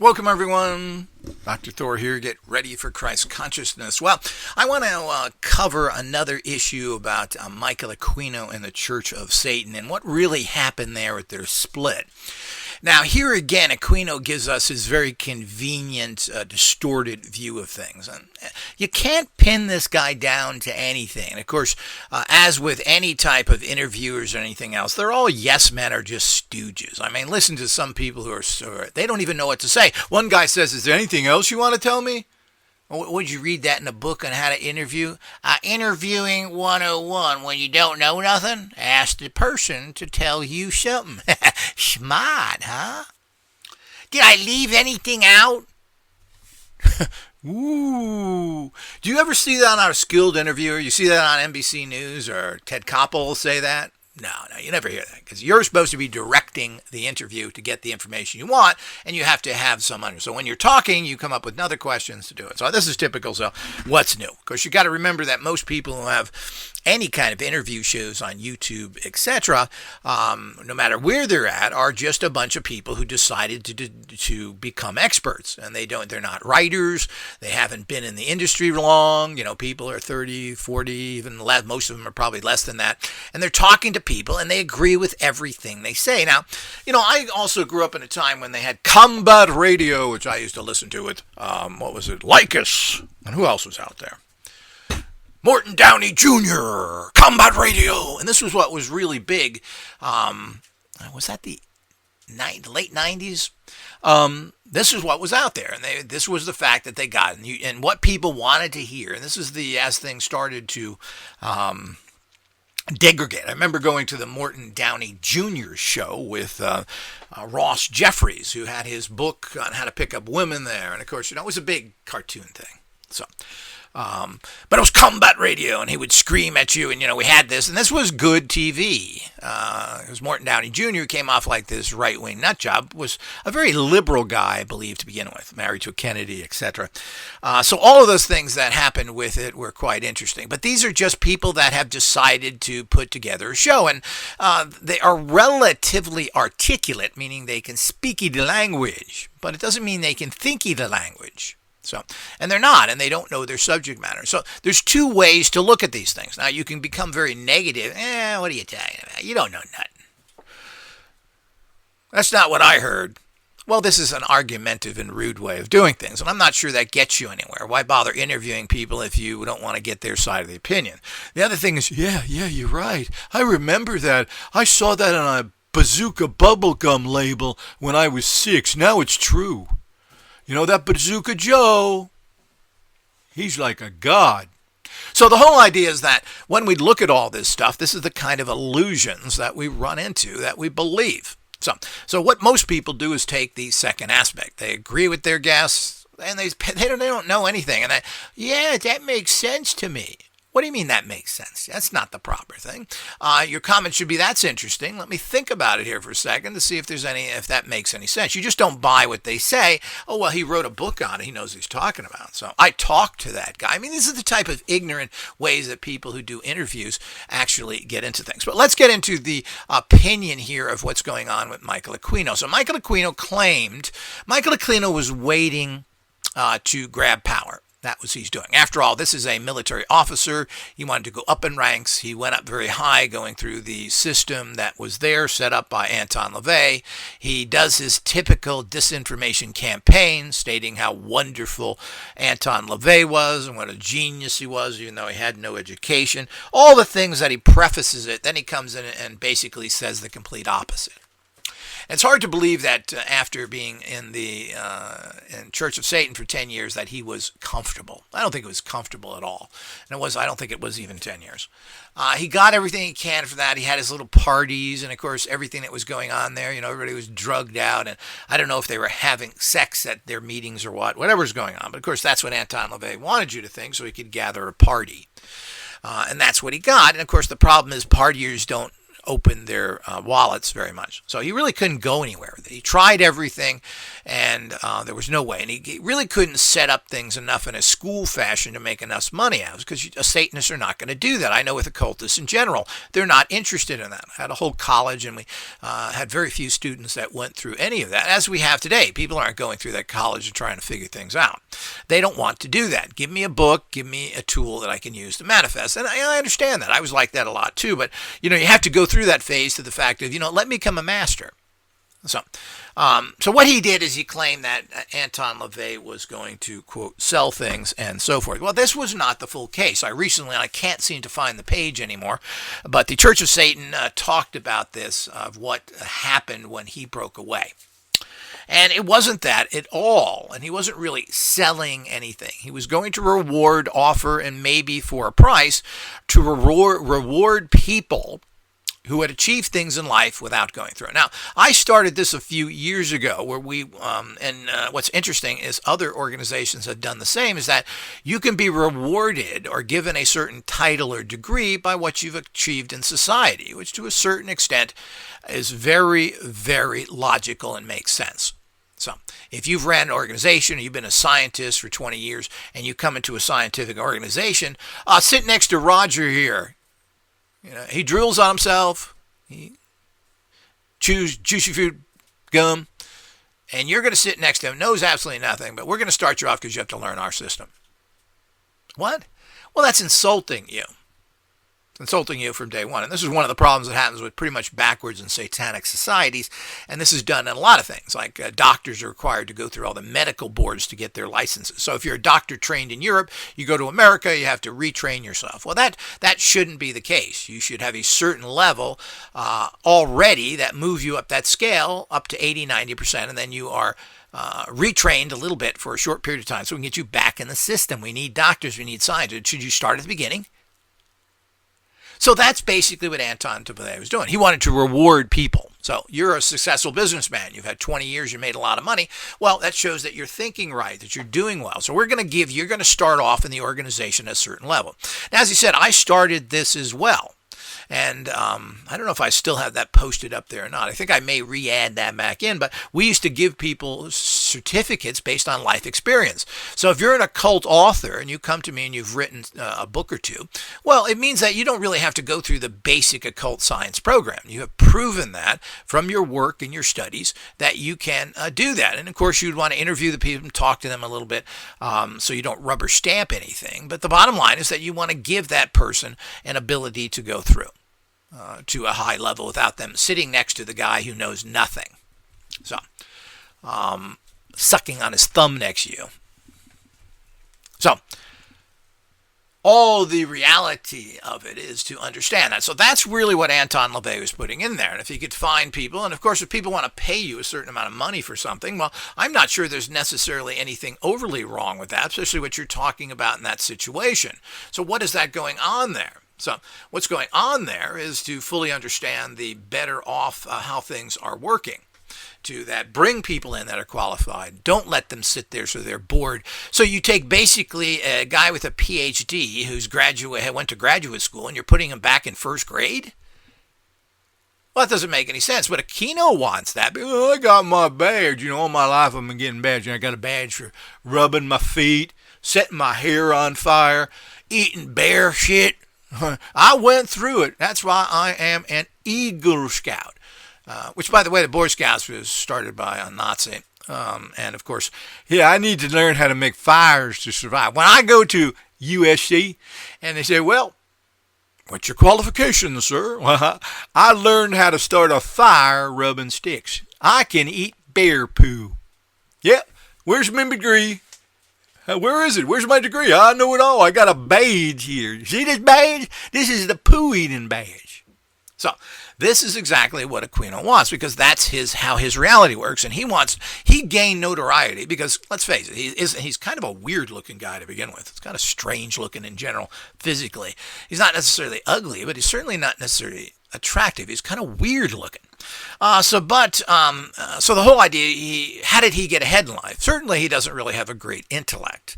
Welcome, everyone. Dr. Thor here. Get ready for Christ consciousness. Well, I want to cover another issue about Michael Aquino and the Church of Satan and what really happened there with their split. Now, here again, Aquino gives us his very convenient, distorted view of things. And you can't pin this guy down to anything. And of course, as with any type of interviewers or anything else, they're all yes men or just stooges. I mean, listen to some people who are, they don't even know what to say. One guy says, "Is there anything else you want to tell me?" Would you read that in a book on how to interview? Interviewing 101. When you don't know nothing, ask the person to tell you something. Smart, huh? Did I leave anything out? Ooh. Do you ever see that on a skilled interviewer? You see that on NBC News or Ted Koppel will say that? No, you never hear that because you're supposed to be directing the interview to get the information you want, and you have to have some under. So when you're talking, you come up with other questions to do it. So this is typical. So what's new? Of course, you got to remember that most people who have any kind of interview shows on YouTube, etc., no matter where they're at, are just a bunch of people who decided to become experts, and they're not writers. They haven't been in the industry long. You know, people are 30, 40, even less. Most of them are probably less than that, and they're talking to people, and they agree with everything they say. Now, you know, I also grew up in a time when they had combat radio, which I used to listen to with, Lycus, and who else was out there? Morton Downey Jr., Combat Radio. And this was what was really big. Was that the late 90s? This is what was out there. And this was the fact that they got. And what people wanted to hear. And this is as things started to degrade. I remember going to the Morton Downey Jr. show with Ross Jeffries, who had his book on how to pick up women there. And, of course, it was a big cartoon thing. So... but it was combat radio, and he would scream at you, and, we had this, and this was good TV. Because Morton Downey Jr. came off like this right-wing nut job, was a very liberal guy, I believe, to begin with, married to a Kennedy, etc. So all of those things that happened with it were quite interesting. But these are just people that have decided to put together a show, and they are relatively articulate, meaning they can speak the language, but it doesn't mean they can think the language. So, and they're not, and they don't know their subject matter. So there's two ways to look at these things. Now, you can become very negative. What are you talking about? You don't know nothing. That's not what I heard. Well, this is an argumentative and rude way of doing things, and I'm not sure that gets you anywhere. Why bother interviewing people if you don't want to get their side of the opinion? The other thing is, yeah, you're right. I remember that. I saw that on a Bazooka bubblegum label when I was 6. Now it's true. You know, that Bazooka Joe, he's like a god. So the whole idea is that when we look at all this stuff, this is the kind of illusions that we run into, that we believe. So what most people do is take the second aspect. They agree with their guests, and they don't know anything. And that makes sense to me. What do you mean that makes sense? That's not the proper thing. Your comment should be, that's interesting. Let me think about it here for a second to see if that makes any sense. You just don't buy what they say. Oh, well, he wrote a book on it. He knows what he's talking about. So I talked to that guy. I mean, this is the type of ignorant ways that people who do interviews actually get into things. But let's get into the opinion here of what's going on with Michael Aquino. So Michael Aquino was waiting to grab power. That was what he's doing. After all, this is a military officer. He wanted to go up in ranks. He went up very high, going through the system that was there, set up by LaVey. He does his typical disinformation campaign, stating how wonderful LaVey was and what a genius he was, even though he had no education. All the things that he prefaces it, then he comes in and basically says the complete opposite. It's hard to believe that after being in the in Church of Satan for 10 years that he was comfortable. I don't think it was comfortable at all. And I don't think it was even 10 years. He got everything he can for that. He had his little parties and, of course, everything that was going on there. Everybody was drugged out. And I don't know if they were having sex at their meetings or whatever's going on. But, of course, that's what LaVey wanted you to think so he could gather a party. And that's what he got. And, of course, the problem is partiers don't open their wallets very much. So he really couldn't go anywhere. He tried everything, and there was no way. And he really couldn't set up things enough in a school fashion to make enough money out of it, because Satanists are not going to do that. I know with occultists in general, they're not interested in that. I had a whole college, and we had very few students that went through any of that, as we have today. People aren't going through that college and trying to figure things out. They don't want to do that. Give me a book, give me a tool that I can use to manifest. And I understand that. I was like that a lot too. But, you have to go through that phase to the fact of, let me become a master. So what he did is he claimed that Anton LaVey was going to, quote, sell things and so forth. Well, this was not the full case. I can't seem to find the page anymore, but the Church of Satan talked about this, of what happened when he broke away. And it wasn't that at all, and he wasn't really selling anything. He was going to offer, and maybe for a price, to reward people who had achieved things in life without going through it. Now, I started this a few years ago, where what's interesting is other organizations have done the same, is that you can be rewarded or given a certain title or degree by what you've achieved in society, which to a certain extent is very, very logical and makes sense. So if you've ran an organization, or you've been a scientist for 20 years, and you come into a scientific organization, sit next to Roger here. He drills on himself, he chews juicy fruit gum, and you're going to sit next to him, knows absolutely nothing, but we're going to start you off because you have to learn our system. What? Well, that's insulting you. Insulting you from day one. And this is one of the problems that happens with pretty much backwards and satanic societies. And this is done in a lot of things. Like doctors are required to go through all the medical boards to get their licenses. So if you're a doctor trained in Europe, you go to America, you have to retrain yourself. Well, that shouldn't be the case. You should have a certain level already that moves you up that scale up to 80, 90%. And then you are retrained a little bit for a short period of time so we can get you back in the system. We need doctors. We need scientists. Should you start at the beginning? So that's basically what Anton LaVey was doing. He wanted to reward people. So you're a successful businessman. You've had 20 years. You made a lot of money. Well, that shows that you're thinking right, that you're doing well. So you're going to start off in the organization at a certain level. Now, as he said, I started this as well. And I don't know if I still have that posted up there or not. I think I may re-add that back in. But we used to give people certificates based on life experience. So if you're an occult author and you come to me and you've written a book or two, well, it means that you don't really have to go through the basic occult science program. You have proven that from your work and your studies that you can do that. And of course, you'd want to interview the people and talk to them a little bit so you don't rubber stamp anything. But the bottom line is that you want to give that person an ability to go through to a high level without them sitting next to the guy who knows nothing. So, sucking on his thumb next to you. So, all the reality of it is to understand that. So that's really what Anton LaVey was putting in there. And if he could find people, and of course if people want to pay you a certain amount of money for something, well, I'm not sure there's necessarily anything overly wrong with that, especially what you're talking about in that situation. So what is that going on there? So what's going on there is to fully understand the better off how things are working. To that, bring people in that are qualified. Don't let them sit there so they're bored. So you take basically a guy with a PhD who's went to graduate school, and you're putting him back in first grade? Well, that doesn't make any sense. But Aquino wants that. I got my badge. All my life I've been getting badge. I got a badge for rubbing my feet, setting my hair on fire, eating bear shit. I went through it. That's why I am an Eagle Scout. Which, by the way, the Boy Scouts was started by a Nazi. And, of course, I need to learn how to make fires to survive. When I go to USC and they say, well, what's your qualifications, sir? Well, I learned how to start a fire rubbing sticks. I can eat bear poo. Yep. Where's my degree? Where is it? Where's my degree? I know it all. I got a badge here. See this badge? This is the poo-eating badge. So this is exactly what Aquino wants, because that's how his reality works. And he gained notoriety because, let's face it, he's kind of a weird-looking guy to begin with. It's kind of strange-looking in general, physically. He's not necessarily ugly, but he's certainly not necessarily attractive. He's kind of weird looking. So the whole idea, how did he get ahead in life? Certainly he doesn't really have a great intellect.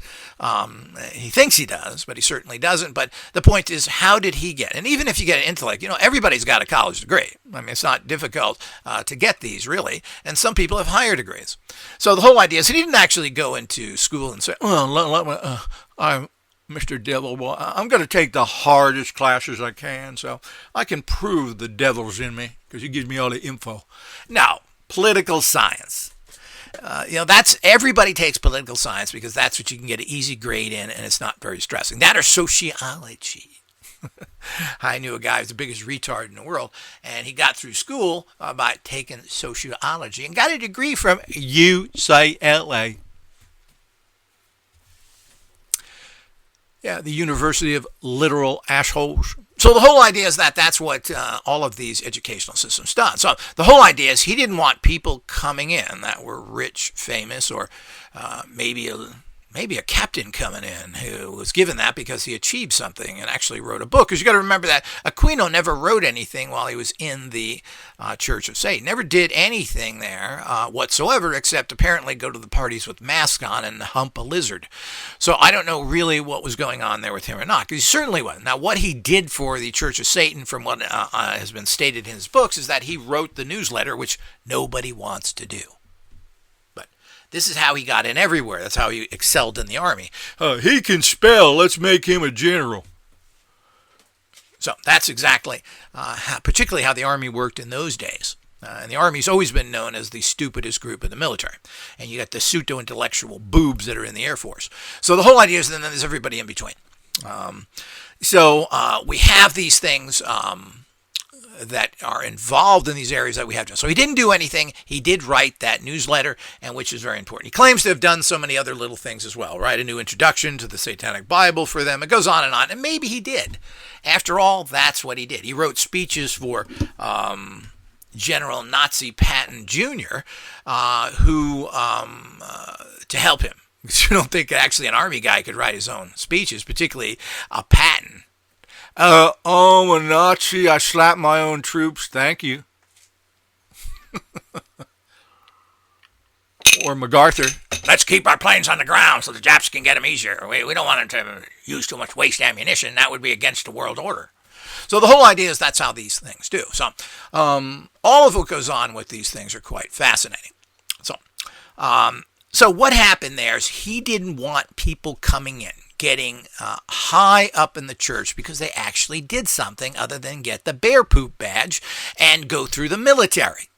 He thinks he does, but he certainly doesn't. But the point is, how did he get? And even if you get an intellect, everybody's got a college degree. I mean, it's not difficult to get these, really. And some people have higher degrees. So the whole idea is he didn't actually go into school and say, I'm Mr. Devil, well, I'm going to take the hardest classes I can so I can prove the devil's in me because he gives me all the info. No, political science. That's everybody takes political science because that's what you can get an easy grade in and it's not very stressing. That or sociology. I knew a guy who was the biggest retard in the world, and he got through school by taking sociology and got a degree from UCLA. Yeah, the University of Literal Assholes. So the whole idea is that that's what all of these educational systems done. So the whole idea is he didn't want people coming in that were rich, famous, or maybe a captain coming in who was given that because he achieved something and actually wrote a book. Because you got to remember that Aquino never wrote anything while he was in the Church of Satan. Never did anything there whatsoever, except apparently go to the parties with masks on and hump a lizard. So I don't know really what was going on there with him or not, because he certainly wasn't. Now, what he did for the Church of Satan, from what has been stated in his books, is that he wrote the newsletter, which nobody wants to do. This is how he got in everywhere. That's how he excelled in the army. He can spell. Let's make him a general. So that's exactly, particularly how the army worked in those days. And the army's always been known as the stupidest group in the military. And you got the pseudo-intellectual boobs that are in the Air Force. So the whole idea is then there's everybody in between. We have these things that are involved in these areas that we have done. So he didn't do anything. He did write that newsletter, and which is very important. He claims to have done so many other little things as well, right? A new introduction to the Satanic Bible for them. It goes on, and maybe he did. After all, that's what he did. He wrote speeches for General Nazi Patton Jr., to help him. Because you don't think actually an army guy could write his own speeches, particularly a Patton. I'm a Nazi. I slapped my own troops. Thank you. Or MacArthur. Let's keep our planes on the ground so the Japs can get them easier. We don't want them to use too much waste ammunition. That would be against the world order. So the whole idea is that's how these things do. So all of what goes on with these things are quite fascinating. So what happened there is he didn't want people coming in, getting high up in the church because they actually did something other than get the bear poop badge and go through the military,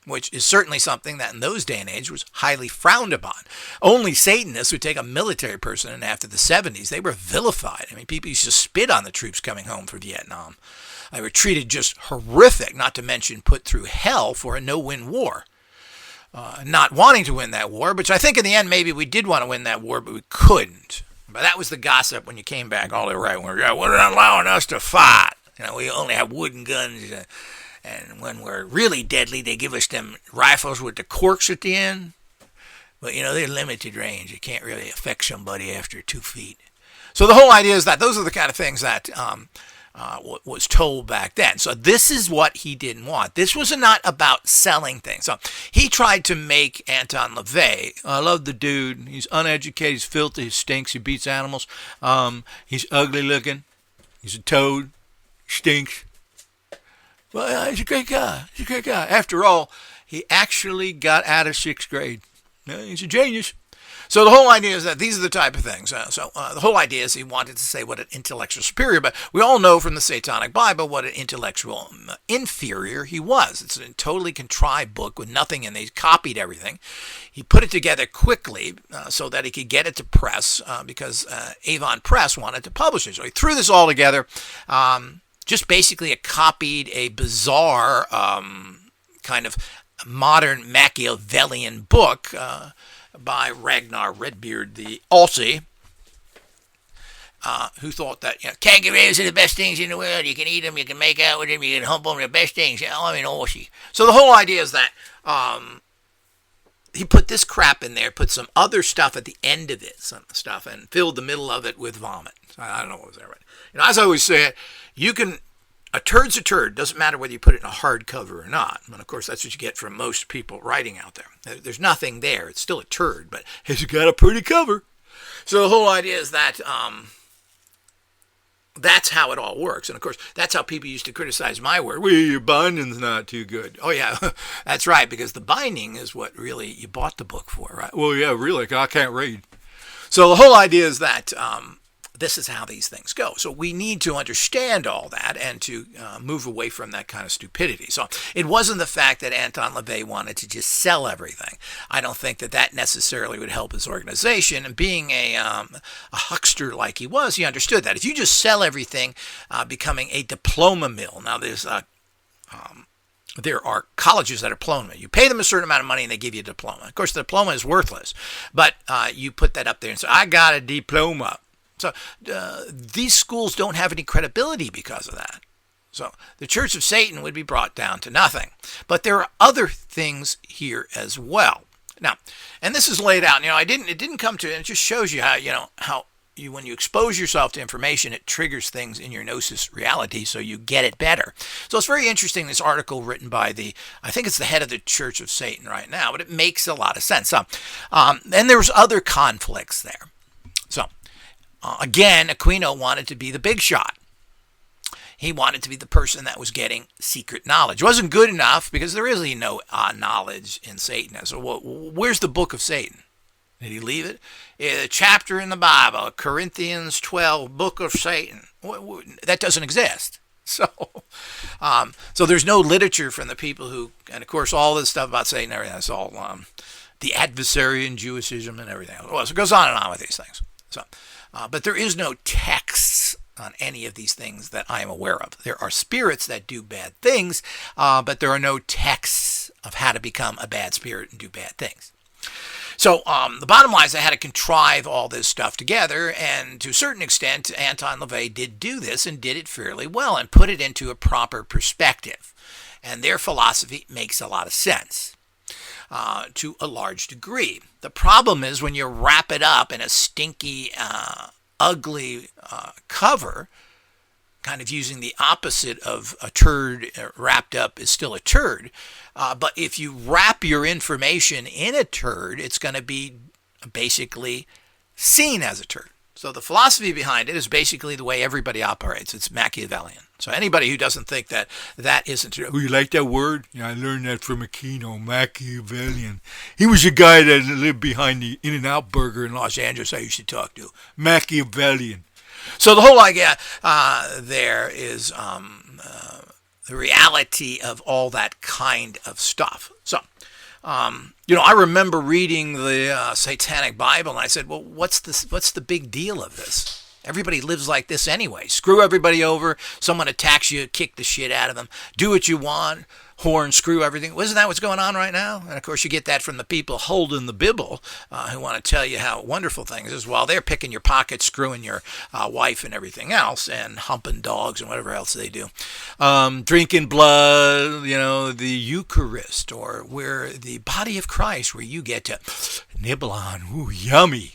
which is certainly something that in those day and age was highly frowned upon. Only Satanists would take a military person, and after the 70s, they were vilified. I mean, people used to spit on the troops coming home from Vietnam. They were treated just horrific, not to mention put through hell for a no-win war. Not wanting to win that war, which I think in the end maybe we did want to win that war, but we couldn't. But that was the gossip when you came back all the right. We're not allowing us to fight. We only have wooden guns. And when we're really deadly, they give us them rifles with the corks at the end. But, they're limited range. You can't really affect somebody after 2 feet. So the whole idea is that those are the kind of things that was told back then. So this is what he didn't want. This was not about selling things. So he tried to make Anton LaVey. I love the dude. He's uneducated. He's filthy. He stinks. He beats animals. He's ugly looking. He's a toad. He stinks. Well, he's a great guy. He's a great guy. After all, he actually got out of 6th grade. He's a genius. So the whole idea is that these are the type of things. The whole idea is he wanted to say what an intellectual superior, but we all know from the Satanic Bible what an intellectual inferior he was. It's a totally contrived book with nothing in it. He copied everything. He put it together quickly so that he could get it to press because Avon Press wanted to publish it. So he threw this all together. Just basically copied a bizarre kind of modern Machiavellian book by Ragnar Redbeard the Aussie, who thought that kangaroos are the best things in the world. You can eat them, you can make out with them, you can hump them, the best things. Aussie. So the whole idea is that he put this crap in there, put some other stuff at the end of it, some stuff, and filled the middle of it with vomit. I don't know what was that right. As I always say, you can a turd's a turd. Doesn't matter whether you put it in a hardcover or not. And of course, that's what you get from most people writing out there. There's nothing there. It's still a turd, but it's got a pretty cover. So the whole idea is that that's how it all works. And of course, that's how people used to criticize my work. Well, your binding's not too good. Oh yeah, that's right, because the binding is what really you bought the book for, right? Well, yeah, really, I can't read. So the whole idea is that this is how these things go. So we need to understand all that and to move away from that kind of stupidity. So it wasn't the fact that Anton LaVey wanted to just sell everything. I don't think that that necessarily would help his organization. And being a huckster like he was, he understood that. If you just sell everything, becoming a diploma mill. Now there are colleges that are diploma. You pay them a certain amount of money and they give you a diploma. Of course, the diploma is worthless, but you put that up there and say, I got a diploma. So these schools don't have any credibility because of that. So the Church of Satan would be brought down to nothing. But there are other things here as well. Now, and this is laid out. It didn't come to it. It just shows you how when you expose yourself to information, it triggers things in your gnosis reality, so you get it better. So it's very interesting, this article written by I think it's the head of the Church of Satan right now, but it makes a lot of sense. And there's other conflicts there. So again, Aquino wanted to be the big shot. He wanted to be the person that was getting secret knowledge. It wasn't good enough because there is no knowledge in Satan. So where's the book of Satan? Did he leave it? A chapter in the Bible, Corinthians 12, book of Satan. That doesn't exist. So there's no literature from the people who, and of course all this stuff about Satan and everything, that's all the adversary and Jewishism and everything else. Well, so it goes on and on with these things. So, but there is no texts on any of these things that I am aware of. There are spirits that do bad things, but there are no texts of how to become a bad spirit and do bad things. So the bottom line is they had to contrive all this stuff together, and to a certain extent, Anton LaVey did do this and did it fairly well and put it into a proper perspective. And their philosophy makes a lot of sense to a large degree. The problem is when you wrap it up in a stinky, ugly cover, kind of using the opposite of a turd wrapped up is still a turd. But if you wrap your information in a turd, it's going to be basically seen as a turd. So the philosophy behind it is basically the way everybody operates. It's Machiavellian. So anybody who doesn't think that isn't true. Oh, you like that word? Yeah, I learned that from Aquino, Machiavellian. He was a guy that lived behind the In-N-Out Burger in Los Angeles I used to talk to. Machiavellian. So the whole idea there is the reality of all that kind of stuff. So, I remember reading the Satanic Bible, and I said, well, what's the big deal of this? Everybody lives like this anyway. Screw everybody over. Someone attacks you, kick the shit out of them. Do what you want. Horn, screw everything. Isn't that what's going on right now? And of course, you get that from the people holding the Bible who want to tell you how wonderful things is while they're picking your pockets, screwing your wife and everything else, and humping dogs and whatever else they do. Drinking blood, the Eucharist, or where the body of Christ, where you get to nibble on. Ooh, yummy.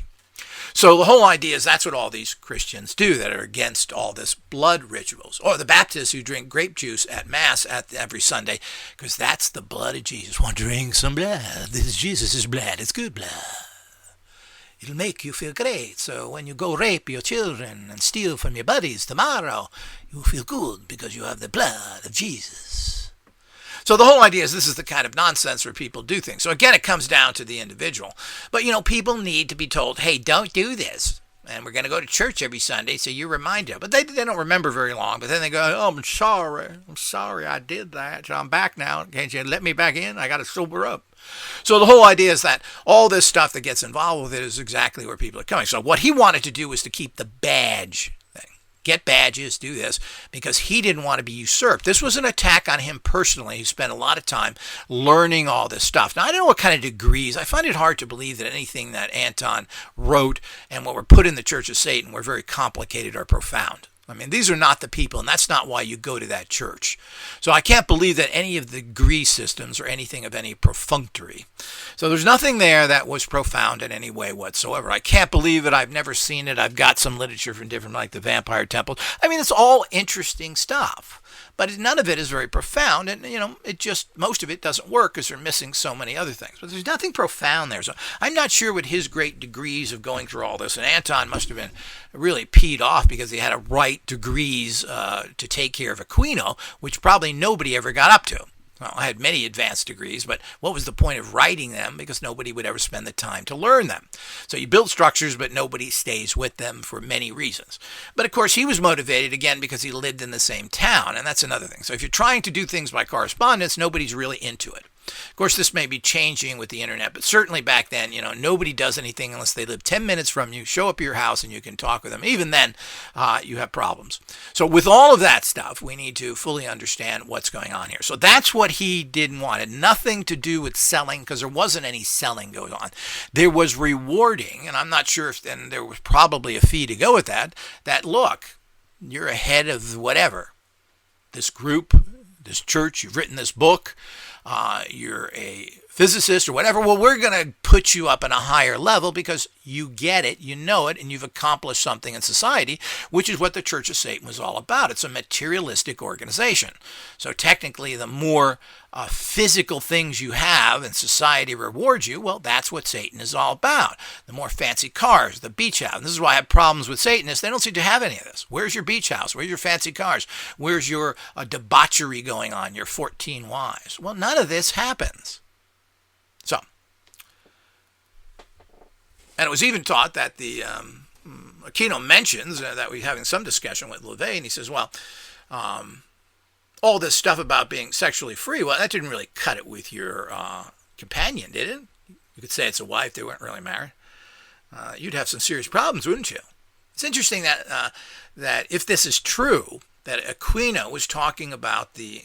So the whole idea is that's what all these Christians do that are against all this blood rituals. Or the Baptists who drink grape juice at Mass every Sunday because that's the blood of Jesus. Want to drink some blood? This is Jesus' blood. It's good blood. It'll make you feel great. So when you go rape your children and steal from your buddies tomorrow, you'll feel good because you have the blood of Jesus. So the whole idea is this is the kind of nonsense where people do things. So again, it comes down to the individual. But, people need to be told, hey, don't do this. And we're going to go to church every Sunday, so you're reminded. But they don't remember very long. But then they go, oh, I'm sorry I did that. So I'm back now. Can't you let me back in? I got to sober up. So the whole idea is that all this stuff that gets involved with it is exactly where people are coming. So what he wanted to do was to keep the badge thing. Get badges, do this, because he didn't want to be usurped. This was an attack on him personally. He spent a lot of time learning all this stuff. Now, I don't know what kind of degrees. I find it hard to believe that anything that Anton wrote and what were put in the Church of Satan were very complicated or profound. I mean, these are not the people, and that's not why you go to that church. So I can't believe that any of the degree systems or anything of any perfunctory. So there's nothing there that was profound in any way whatsoever. I can't believe it. I've never seen it. I've got some literature from different, like the vampire temples. I mean, it's all interesting stuff. but none of it is very profound, and it just, most of it doesn't work because they're missing so many other things. But there's nothing profound there. So I'm not sure what his great degrees of going through all this, and Anton must have been really peed off because he had to write degrees to take care of Aquino, which probably nobody ever got up to. Well, I had many advanced degrees, but what was the point of writing them? Because nobody would ever spend the time to learn them. So you build structures, but nobody stays with them for many reasons. But of course, he was motivated, again, because he lived in the same town, and that's another thing. So if you're trying to do things by correspondence, nobody's really into it. Of course, this may be changing with the internet, but certainly back then, nobody does anything unless they live 10 minutes from you, show up at your house, and you can talk with them. Even then, you have problems. So with all of that stuff, we need to fully understand what's going on here. So that's what he didn't want. It had nothing to do with selling, because there wasn't any selling going on. There was rewarding, and I'm not sure if then there was probably a fee to go with that look, you're ahead of whatever. This group, this church, you've written this book, you're a physicist or whatever. Well, we're going to put you up in a higher level because you get it, you know it, and you've accomplished something in society, which is what the Church of Satan was all about. It's a materialistic organization. So technically, the more physical things you have and society rewards you, well, that's what Satan is all about. The more fancy cars, the beach house. And this is why I have problems with Satanists. They don't seem to have any of this. Where's your beach house? Where's your fancy cars? Where's your debauchery going on, your 14 wives? Well, none of this happens. So, and it was even taught that the Aquino mentions that we're having some discussion with LaVey, and he says, well, all this stuff about being sexually free, well, that didn't really cut it with your companion, did it? You could say it's a wife, they weren't really married. You'd have some serious problems, wouldn't you? It's interesting that that if this is true, that Aquino was talking about the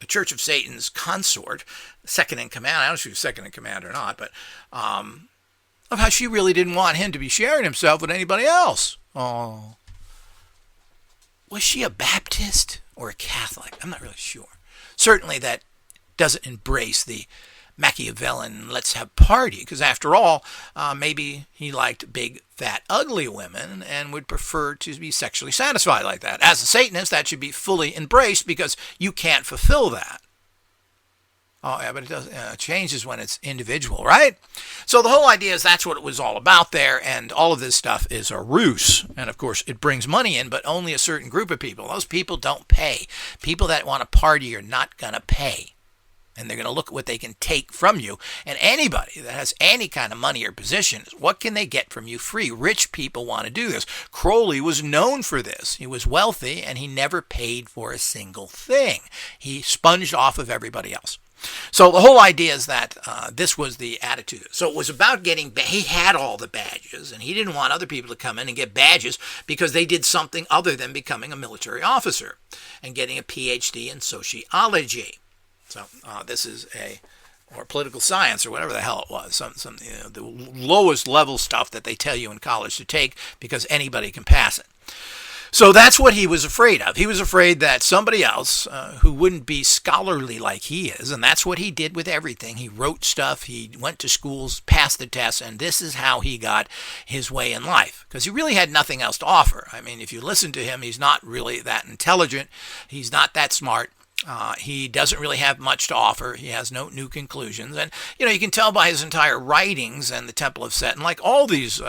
Church of Satan's consort, second in command. I don't know if she was second in command or not, but of how she really didn't want him to be sharing himself with anybody else. Oh, was she a Baptist or a Catholic? I'm not really sure. Certainly that doesn't embrace the Machiavellian let's have party, because after all, maybe he liked big, fat, ugly women and would prefer to be sexually satisfied like that. As a Satanist, that should be fully embraced because you can't fulfill that. Oh, yeah, but it changes when it's individual, right? So the whole idea is that's what it was all about there, and all of this stuff is a ruse. And, of course, it brings money in, but only a certain group of people. Those people don't pay. People that want to party are not going to pay. And they're going to look at what they can take from you. And anybody that has any kind of money or position, what can they get from you free? Rich people want to do this. Crowley was known for this. He was wealthy, and he never paid for a single thing. He sponged off of everybody else. So the whole idea is that this was the attitude. So it was about getting, he had all the badges, and he didn't want other people to come in and get badges because they did something other than becoming a military officer and getting a PhD in sociology. So this is or political science or whatever the hell it was, some the lowest level stuff that they tell you in college to take because anybody can pass it. So that's what he was afraid of. He was afraid that somebody else who wouldn't be scholarly like he is, and that's what he did with everything. He wrote stuff, he went to schools, passed the tests, and this is how he got his way in life. Because he really had nothing else to offer. I mean, if you listen to him, he's not really that intelligent. He's not that smart. He doesn't really have much to offer. He has no new conclusions. And, you can tell by his entire writings and the Temple of Set, and like all these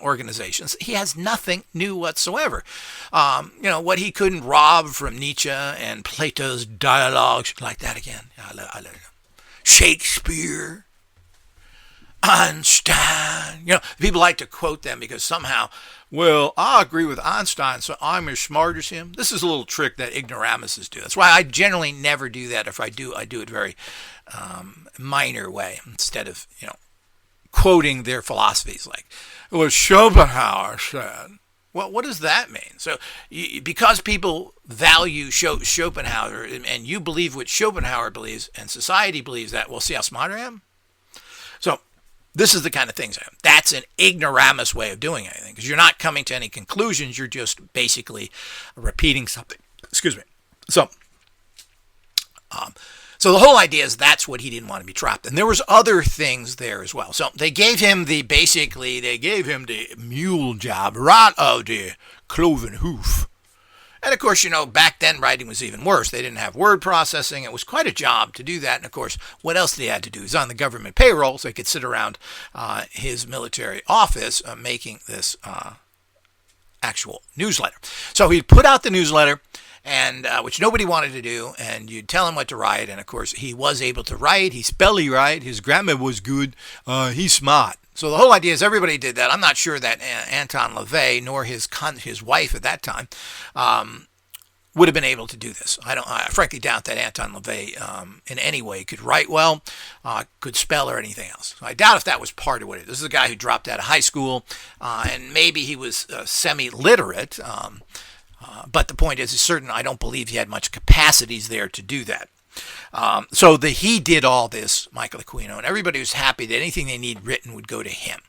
organizations, he has nothing new whatsoever. What he couldn't rob from Nietzsche and Plato's dialogues, like that again. I love it. Shakespeare, Einstein. People like to quote them because somehow, well, I agree with Einstein, so I'm as smart as him. This is a little trick that ignoramuses do. That's why I generally never do that. If I do it very minor way instead of, quoting their philosophies like, well, Schopenhauer said. Well, what does that mean? So because people value Schopenhauer and you believe what Schopenhauer believes and society believes that, well, see how smart I am? So this is the kind of things I am. That's an ignoramus way of doing anything because you're not coming to any conclusions. You're just basically repeating something. Excuse me. So the whole idea is that's what he didn't want to be trapped. And there was other things there as well. So they gave him the mule job right of the cloven hoof. And of course, back then writing was even worse. They didn't have word processing. It was quite a job to do that. And of course, what else did he have to do? He was on the government payroll, so he could sit around his military office making this actual newsletter. So he'd put out the newsletter, and which nobody wanted to do, and you'd tell him what to write. And of course, he was able to write. He spelly right. His grammar was good. He's smart. So the whole idea is everybody did that. I'm not sure that Anton LaVey nor his wife at that time would have been able to do this. I frankly doubt that Anton LaVey in any way could write well, could spell, or anything else. So I doubt if that was part of what it is. This is a guy who dropped out of high school, and maybe he was semi-literate. But the point is, I don't believe he had much capacities there to do that. So he did all this, Michael Aquino, and everybody was happy that anything they need written would go to him.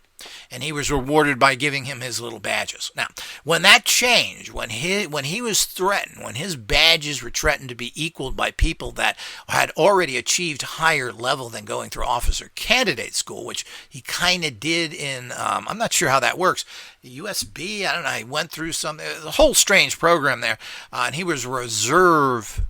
And he was rewarded by giving him his little badges. Now, when that changed, when he was threatened, when his badges were threatened to be equaled by people that had already achieved higher level than going through officer candidate school, which he kind of did in, I'm not sure how that works, USB, I don't know, he went through a whole strange program there, and he was reserve.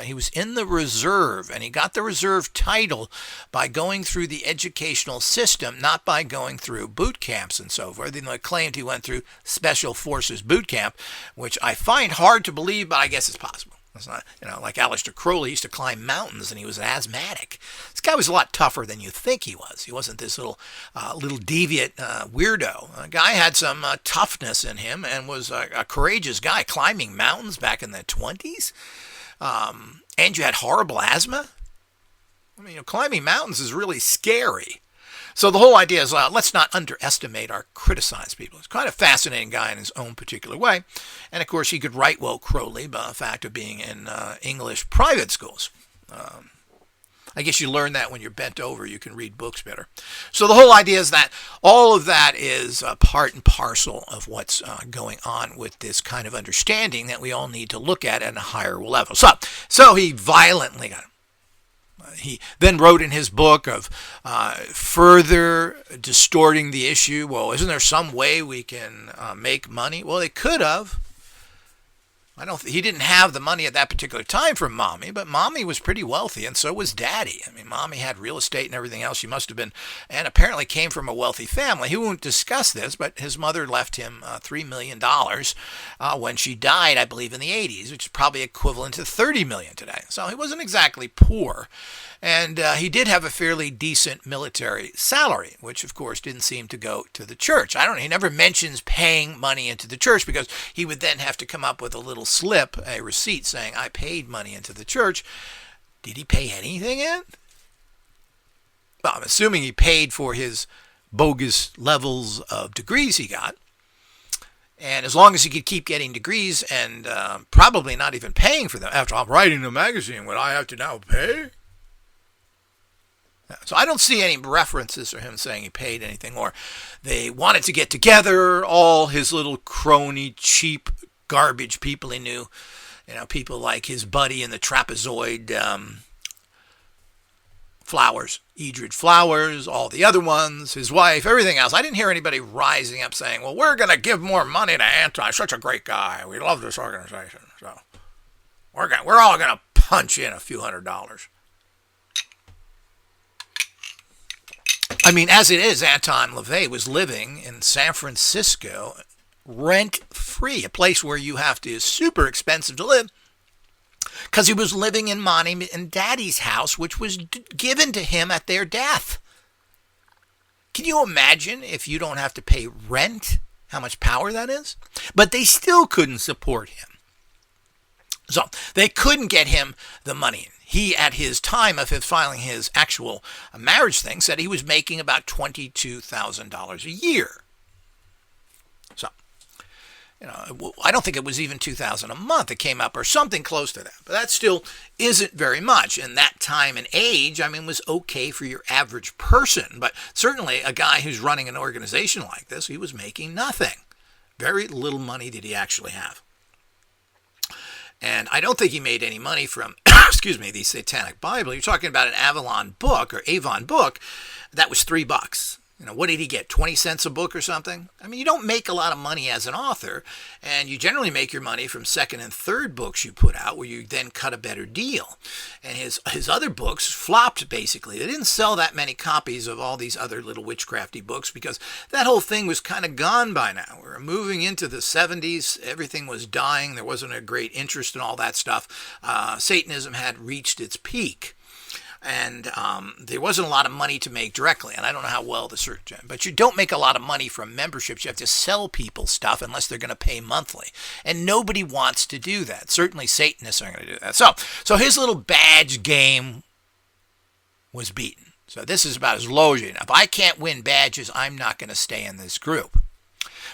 He was in the reserve, and he got the reserve title by going through the educational system, not by going through boot camps and so forth. He claimed he went through Special Forces boot camp, which I find hard to believe, but I guess it's possible. It's not, like Aleister Crowley used to climb mountains, and he was an asthmatic. This guy was a lot tougher than you think he was. He wasn't this little deviant weirdo. The guy had some toughness in him and was a courageous guy, climbing mountains back in the 20s. And you had horrible asthma. I mean, climbing mountains is really scary. So the whole idea is, let's not underestimate or criticize people. He's quite a fascinating guy in his own particular way. And, of course, he could write well, Crowley, by the fact of being in English private schools. I guess you learn that when you're bent over, you can read books better. So the whole idea is that all of that is part and parcel of what's going on with this kind of understanding that we all need to look at a higher level. So he violently got him. He then wrote in his book of further distorting the issue. Well, isn't there some way we can make money? Well, they could have. He didn't have the money at that particular time from Mommy, but Mommy was pretty wealthy, and so was Daddy. I mean, Mommy had real estate and everything else. She must have been, and apparently came from a wealthy family. He won't discuss this, but his mother left him $3 million when she died, I believe, in the 80s, which is probably equivalent to $30 million today. So he wasn't exactly poor. And he did have a fairly decent military salary, which, of course, didn't seem to go to the church. He never mentions paying money into the church because he would then have to come up with a little slip, a receipt saying, I paid money into the church. Did he pay anything in? Well, I'm assuming he paid for his bogus levels of degrees he got. And as long as he could keep getting degrees and probably not even paying for them, after I'm writing the magazine, would I have to now pay? So I don't see any references to him saying he paid anything, or they wanted to get together, all his little crony, cheap, garbage people he knew, people like his buddy in the trapezoid Flowers, Edred Flowers, all the other ones, his wife, everything else. I didn't hear anybody rising up saying, well, we're going to give more money to Anton. Such a great guy. We love this organization. So we're all going to punch in a few $100s. I mean, as it is, Anton LaVey was living in San Francisco rent-free, a place where you have to, is super expensive to live, because he was living in Mommy and Daddy's house, which was given to him at their death. Can you imagine if you don't have to pay rent, how much power that is? But they still couldn't support him. So they couldn't get him the money. He, at his time of his filing his actual marriage thing, said he was making about $22,000 a year. So, I don't think it was even $2,000 a month. It came up or something close to that. But that still isn't very much. And that time and age, was okay for your average person. But certainly a guy who's running an organization like this, he was making nothing. Very little money did he actually have. And I don't think he made any money from, the Satanic Bible. You're talking about an Avon book that was $3. What did he get? 20 cents a book or something? I mean, you don't make a lot of money as an author, and you generally make your money from second and third books you put out, where you then cut a better deal. And his other books flopped, basically. They didn't sell that many copies of all these other little witchcrafty books because that whole thing was kind of gone by now. We were moving into the 70s. Everything was dying. There wasn't a great interest in all that stuff. Satanism had reached its peak. And there wasn't a lot of money to make directly, and I don't know how well the search, but you don't make a lot of money from memberships. You have to sell people stuff unless they're going to pay monthly, and nobody wants to do that. Certainly Satanists aren't going to do that. So his little badge game was beaten. So this is about as low as you. If I can't win badges, I'm not going to stay in this group.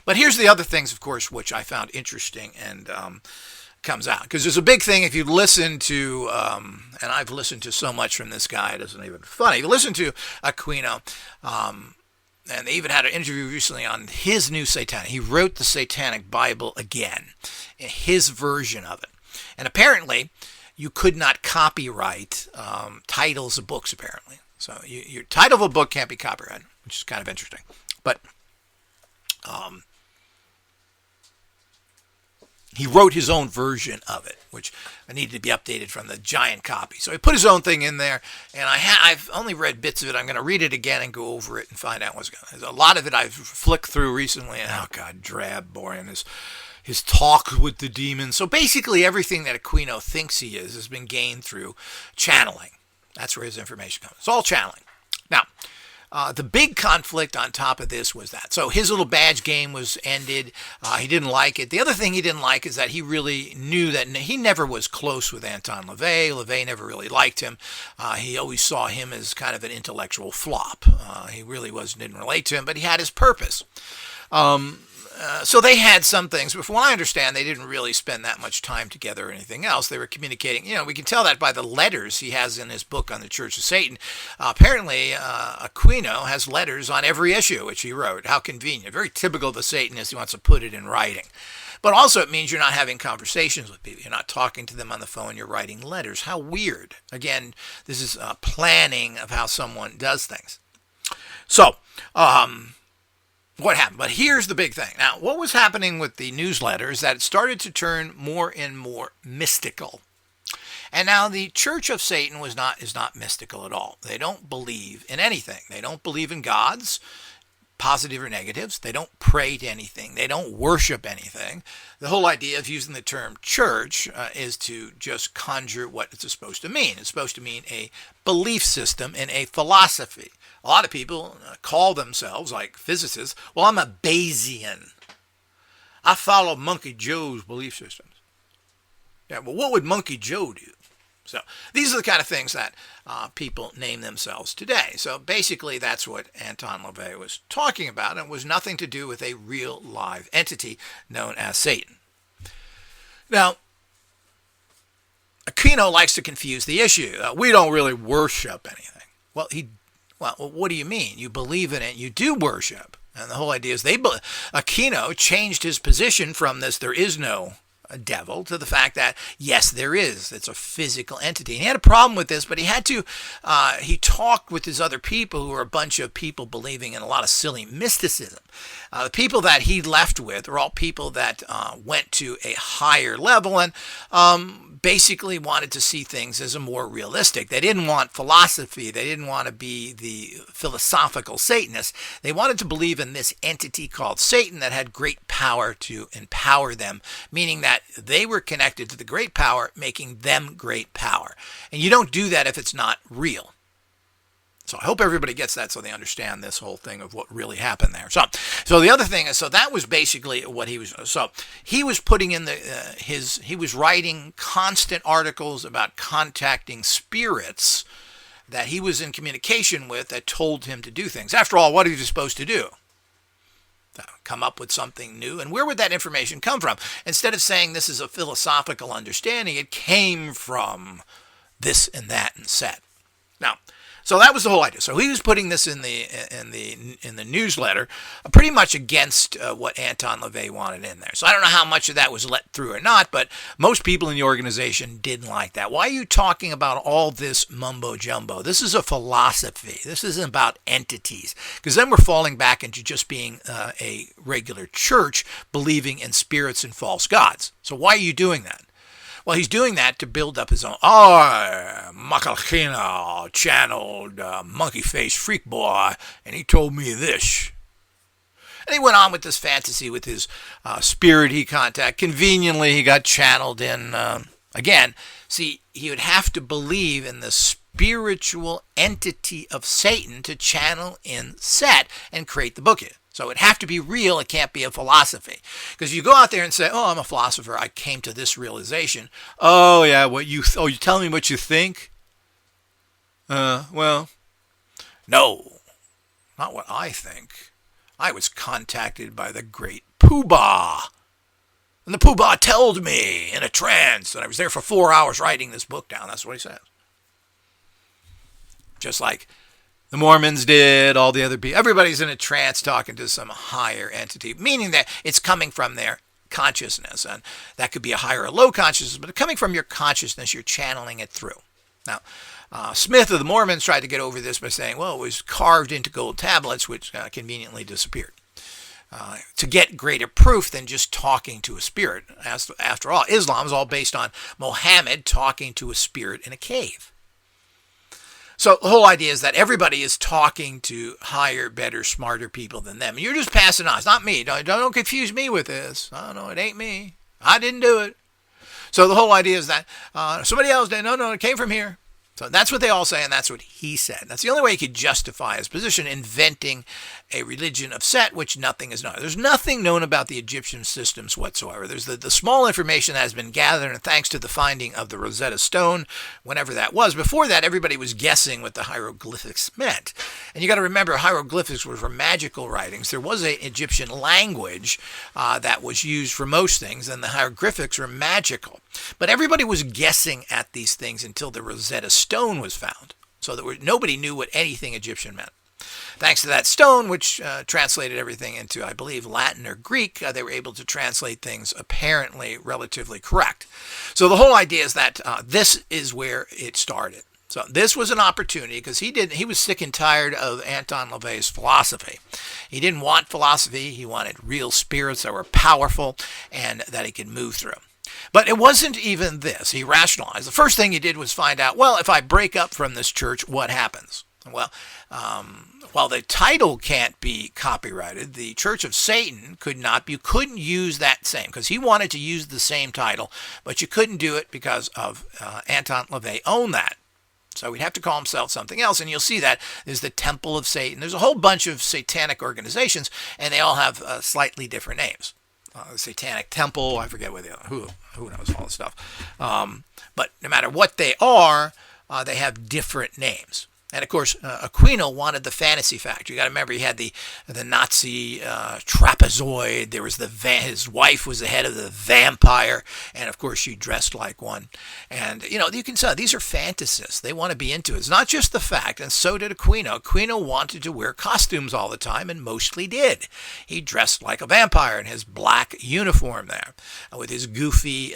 But here's the other things, of course, which I found interesting and comes out, because there's a big thing if you listen to and I've listened to so much from this guy, it isn't even funny. If you listen to Aquino, and they even had an interview recently on his new satanic. He wrote the Satanic Bible again, his version of it, and apparently you could not copyright titles of books, apparently. So your title of a book can't be copyrighted, which is kind of interesting. But he wrote his own version of it, which needed to be updated from the giant copy. So he put his own thing in there, and I've only read bits of it. I'm going to read it again and go over it and find out what's going on. There's a lot of it I've flicked through recently, and oh God, drab, boring. His talk with the demons. So basically everything that Aquino thinks he is has been gained through channeling. That's where his information comes. It's all channeling. Now, the big conflict on top of this was that. So his little badge game was ended. He didn't like it. The other thing he didn't like is that he really knew that he never was close with Anton LaVey. LaVey never really liked him. He always saw him as kind of an intellectual flop. He really didn't relate to him, but he had his purpose. So they had some things, but from what I understand, they didn't really spend that much time together or anything else. They were communicating. We can tell that by the letters he has in his book on the Church of Satan. Apparently, Aquino has letters on every issue, which he wrote. How convenient. Very typical of the Satanist. He wants to put it in writing. But also it means you're not having conversations with people. You're not talking to them on the phone. You're writing letters. How weird. Again, this is planning of how someone does things. So, what happened? But here's the big thing. Now, what was happening with the newsletter is that it started to turn more and more mystical. And now the Church of Satan is not mystical at all. They don't believe in anything. They don't believe in gods, positive or negatives. They don't pray to anything. They don't worship anything. The whole idea of using the term church is to just conjure what it's supposed to mean. It's supposed to mean a belief system and a philosophy. A lot of people call themselves, like physicists, well, I'm a Bayesian. I follow Monkey Joe's belief systems. Yeah, well, what would Monkey Joe do? So these are the kind of things that people name themselves today. So basically that's what Anton LaVey was talking about, and it was nothing to do with a real live entity known as Satan. Now, Aquino likes to confuse the issue. We don't really worship anything. Well, what do you mean? You believe in it, you do worship. And the whole idea is Aquino changed his position from this there is no devil to the fact that, yes, there is. It's a physical entity. And he had a problem with this, but he talked with his other people who are a bunch of people believing in a lot of silly mysticism. The people that he left with are all people that went to a higher level and basically wanted to see things as a more realistic. They didn't want philosophy. They didn't want to be the philosophical Satanists. They wanted to believe in this entity called Satan that had great power to empower them, meaning that they were connected to the great power, making them great power. And you don't do that if it's not real. So I hope everybody gets that so they understand this whole thing of what really happened there. So the other thing is, so that was basically what he was, so he was putting in he was writing constant articles about contacting spirits that he was in communication with that told him to do things. After all, what are you supposed to do? Come up with something new. And where would that information come from? Instead of saying this is a philosophical understanding, it came from this and that and set. Now, So that was the whole idea. So he was putting this in the newsletter, pretty much against what Anton LaVey wanted in there. So I don't know how much of that was let through or not, but most people in the organization didn't like that. Why are you talking about all this mumbo jumbo? This is a philosophy. This isn't about entities, because then we're falling back into just being a regular church believing in spirits and false gods. So why are you doing that? Well, he's doing that to build up his own. Oh, Machiavellian channeled monkey-faced freak boy, and he told me this. And he went on with this fantasy with his spirit he contacted. Conveniently, he got channeled in again. See, he would have to believe in the spiritual entity of Satan to channel in Set and create the book. So it'd have to be real. It can't be a philosophy. Because you go out there and say, oh, I'm a philosopher. I came to this realization. Oh, yeah, you're telling me what you think? Well, no, not what I think. I was contacted by the great Poobah. And the Poobah told me in a trance that I was there for 4 hours writing this book down. That's what he says. Just like the Mormons did, all the other people. Everybody's in a trance talking to some higher entity, meaning that it's coming from their consciousness. And that could be a higher or low consciousness, but coming from your consciousness, you're channeling it through. Now, Smith of the Mormons tried to get over this by saying, well, it was carved into gold tablets, which conveniently disappeared. To get greater proof than just talking to a spirit. After all, Islam is all based on Muhammad talking to a spirit in a cave. So the whole idea is that everybody is talking to higher, better, smarter people than them. And you're just passing on. It's not me. Don't confuse me with this. Oh, no, it ain't me. I didn't do it. So the whole idea is that somebody else did. No, it came from here. So that's what they all say, and that's what he said. That's the only way he could justify his position, inventing a religion of Set, which nothing is known. There's nothing known about the Egyptian systems whatsoever. There's the small information that has been gathered, and thanks to the finding of the Rosetta Stone, whenever that was. Before that, everybody was guessing what the hieroglyphics meant. And you got to remember, hieroglyphics were magical writings. There was an Egyptian language that was used for most things, and the hieroglyphics were magical. But everybody was guessing at these things until the Rosetta Stone was found. So that nobody knew what anything Egyptian meant. Thanks to that stone, which translated everything into, I believe, Latin or Greek, they were able to translate things apparently relatively correct. So the whole idea is that this is where it started. So this was an opportunity because he was sick and tired of Anton LaVey's philosophy. He didn't want philosophy. He wanted real spirits that were powerful and that he could move through. But it wasn't even this. He rationalized. The first thing he did was find out, well, if I break up from this church, what happens? Well, while the title can't be copyrighted, the Church of Satan you couldn't use that same, because he wanted to use the same title, but you couldn't do it because of Anton LaVey owned that. So he'd have to call himself something else, and you'll see that there's the Temple of Satan. There's a whole bunch of satanic organizations, and they all have slightly different names. The Satanic Temple, I forget who knows all this stuff. But no matter what they are, they have different names. And of course, Aquino wanted the fantasy factor. You got to remember, he had the Nazi trapezoid. There was his wife was the head of the vampire, and of course, she dressed like one. And you can tell these are fantasists. They want to be into it. It's not just the fact, and so did Aquino. Aquino wanted to wear costumes all the time, and mostly did. He dressed like a vampire in his black uniform there, with his goofy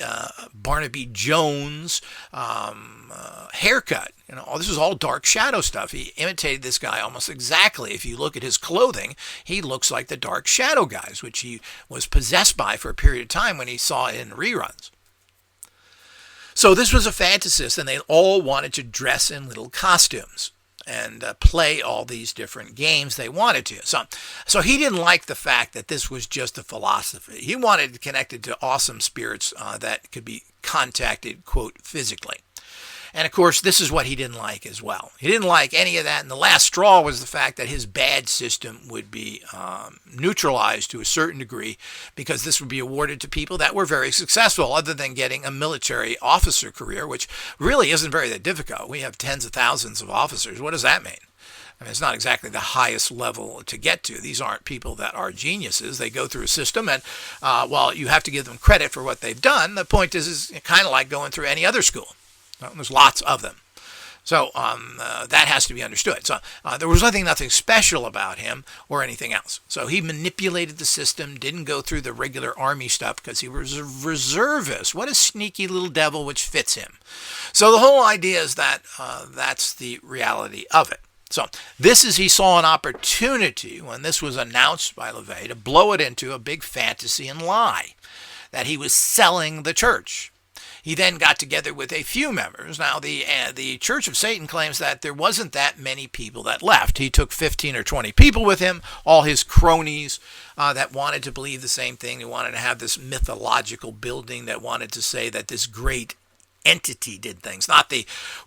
Barnaby Jones haircut. This was all dark shadow stuff. He imitated this guy almost exactly. If you look at his clothing, he looks like the dark shadow guys, which he was possessed by for a period of time when he saw it in reruns. So this was a fantasist, and they all wanted to dress in little costumes and play all these different games they wanted to. So he didn't like the fact that this was just a philosophy. He wanted to connect it to awesome spirits that could be contacted, quote, physically. And of course, this is what he didn't like as well. He didn't like any of that. And the last straw was the fact that his bad system would be neutralized to a certain degree, because this would be awarded to people that were very successful, other than getting a military officer career, which really isn't very that difficult. We have tens of thousands of officers. What does that mean? I mean, it's not exactly the highest level to get to. These aren't people that are geniuses. They go through a system, and while you have to give them credit for what they've done, the point is kind of like going through any other school. Well, there's lots of them. So that has to be understood. So there was nothing special about him or anything else. So he manipulated the system, didn't go through the regular army stuff because he was a reservist. What a sneaky little devil, which fits him. So the whole idea is that that's the reality of it. So he saw an opportunity when this was announced by LaVey to blow it into a big fantasy and lie that he was selling the church. He then got together with a few members. Now, the Church of Satan claims that there wasn't that many people that left. He took 15 or 20 people with him, all his cronies that wanted to believe the same thing. They wanted to have this mythological building that wanted to say that this great entity did things. Not